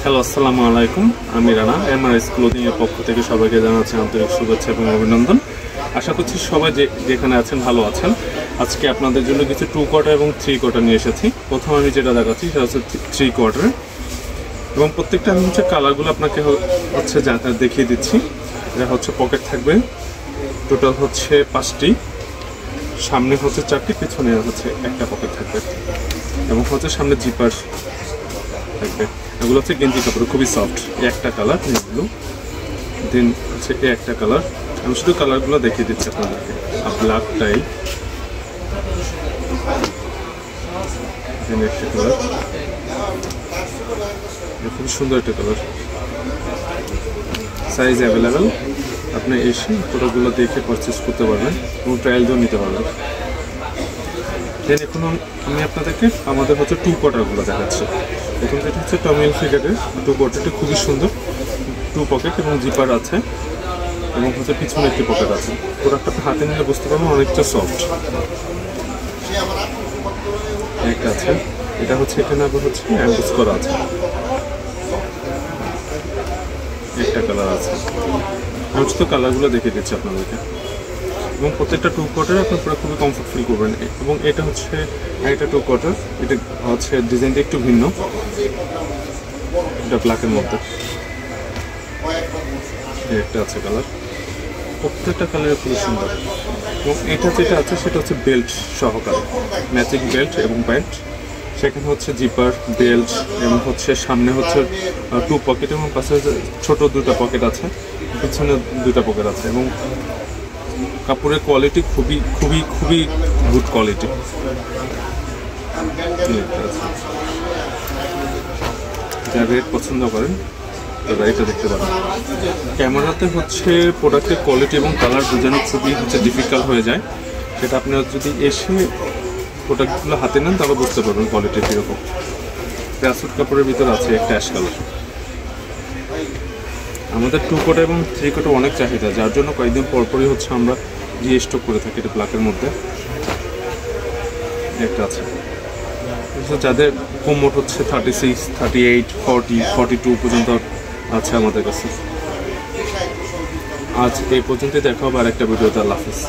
Hello, আসসালামু আলাইকুম। আমি রানা, এমআরএস ক্লোদিং এর পক্ষ থেকে সবাইকে জানাচ্ছি আন্তরিক শুভেচ্ছা এবং অভিনন্দন। আশা করছি সবাই যেখানে আছেন ভালো আছেন। আজকে আপনাদের জন্য কিছু 2 কোয়ার্টার এবং 3 কোয়ার্টার নিয়ে এসেছি। প্রথম আমি যেটা দেখাচ্ছি সেটা হচ্ছে 3 কোয়ার্টার, এবং প্রত্যেকটা আমি কালারগুলো আপনাকে দেখিয়ে দিচ্ছি। এটা হচ্ছে পকেট থাকবে, টোটাল হচ্ছে 5টি, সামনে হচ্ছে 4টি, পিছনে হচ্ছে একটা পকেট থাকবে, এবং হচ্ছে সামনে জিপার থাকবে। এগুলো হচ্ছে গেঞ্জি কাপড়, খুবই সফট। একটা কালার এগুলো, দেন হচ্ছে একটা কালার। আমি শুধু কালারগুলো দেখিয়ে দিচ্ছি আপনাদেরকে। ব্ল্যাক টাই, দেন একটা কালার, খুব সুন্দর একটা কালার। সাইজ অ্যাভেলেবেল, আপনি এসে ফটোগুলো দেখে পারচেস করতে পারবেন এবং ট্রায়াল দিয়েও নিতে পারবেন। দেন এখন আমি আপনাদেরকে আমাদের হচ্ছে 2 কোয়ার্টারগুলো দেখাচ্ছি। প্রথম যেটা হচ্ছে টমি হিলফিগারের 2 কোয়ার্টারটা খুবই সুন্দর, 2 পকেট এবং জিপার আছে, এবং হচ্ছে পিছনে একটি পকেট আছে। প্রোডাক্টটা হাতে নিলে বুঝতে পারবেন অনেকটা সফট। একটা আছে, এটা হচ্ছে এখানে আবার হচ্ছে অ্যাম্বুস করা আছে। একটা কালার আছে, আমি শুধু কালারগুলো দেখে দিচ্ছি আপনাদেরকে। এবং প্রত্যেকটা 2 কোয়ার্টারে আপনার পুরো খুবই কমফর্ট ফিল করবেন। এবং এটা হচ্ছে একটা 2 কোয়ার্টার, এটা হচ্ছে ডিজাইনটা একটু ভিন্ন, এটা ব্ল্যাকের মধ্যে। একটা আছে কালার, প্রত্যেকটা কালার খুবই সুন্দর। এবং এটা যেটা আছে সেটা হচ্ছে বেল্ট সহকারে, ম্যাচিং বেল্ট এবং প্যান্ট। সেখানে হচ্ছে জিপার, বেল্ট, এবং হচ্ছে সামনে হচ্ছে 2 পকেট, এবং পাশে ছোট 2টা পকেট আছে, পিছনে 2টা পকেট আছে। এবং কাপড়ের কোয়ালিটি খুবই খুবই খুবই গুড কোয়ালিটি। যারা রেট পছন্দ করেন তারা এটা দেখতে পারেন। ক্যামেরাতে হচ্ছে প্রোডাক্টের কোয়ালিটি এবং কালার বোঝানো খুবই ডিফিকাল্ট হয়ে যায়। সেটা আপনারা যদি এসে প্রোডাক্টগুলো হাতে নেন তাহলে বুঝতে পারবেন কোয়ালিটি কীরকম। প্যাসুট কাপড়ের ভিতরে আছে একটা অ্যাশ কালার। আমাদের 2 কোয়ার্টার এবং 3 কোয়ার্টার অনেক চাহিদা, যার জন্য কয়েকদিন পরপরই হচ্ছে আমরা স্টক করে থাকি। এটা ব্ল্যাকের মধ্যে একটা আছে। যাদের কোমর হচ্ছে 36, 38, 40, 42 পর্যন্ত আছে আমাদের কাছে। আজ এই পর্যন্তই, দেখা হবে আরেকটা ভিডিওতে। আল্লাহ হাফেজ।